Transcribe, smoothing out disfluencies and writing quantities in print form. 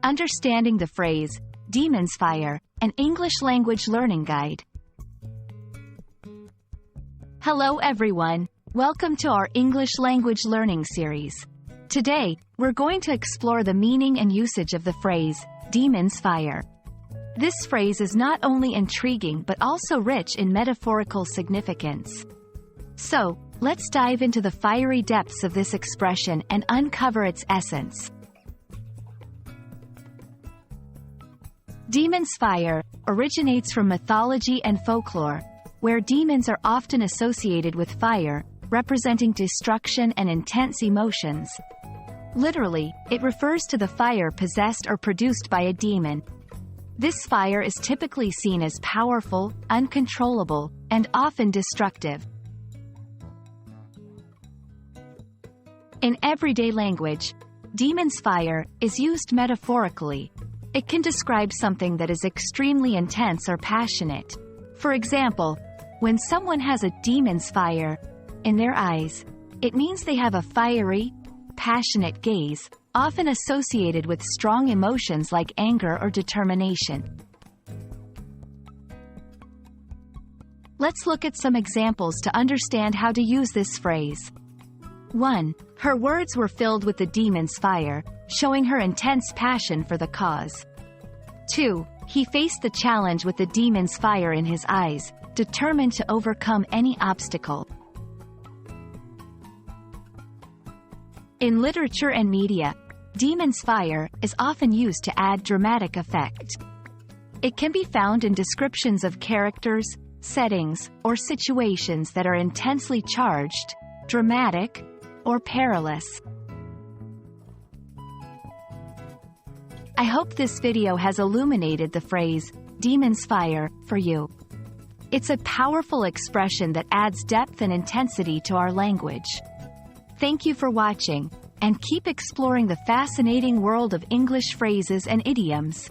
Understanding the phrase, Demons Fire, an English language learning guide. Hello everyone, welcome to our English language learning series. Today, we're going to explore the meaning and usage of the phrase, Demons Fire. This phrase is not only intriguing but also rich in metaphorical significance. So, let's dive into the fiery depths of this expression and uncover its essence. Demons Fire originates from mythology and folklore, where demons are often associated with fire, representing destruction and intense emotions. Literally, it refers to the fire possessed or produced by a demon. This fire is typically seen as powerful, uncontrollable, and often destructive. In everyday language, Demons Fire is used metaphorically. It can describe something that is extremely intense or passionate. For example, when someone has a demon's fire in their eyes, it means they have a fiery, passionate gaze, often associated with strong emotions like anger or determination. Let's look at some examples to understand how to use this phrase. 1. Her words were filled with the demon's fire, showing her intense passion for the cause. 2. He faced the challenge with the demon's fire in his eyes, determined to overcome any obstacle. In literature and media, Demons Fire is often used to add dramatic effect. It can be found in descriptions of characters, settings, or situations that are intensely charged, dramatic, or perilous. I hope this video has illuminated the phrase, Demons Fire, for you. It's a powerful expression that adds depth and intensity to our language. Thank you for watching, and keep exploring the fascinating world of English phrases and idioms.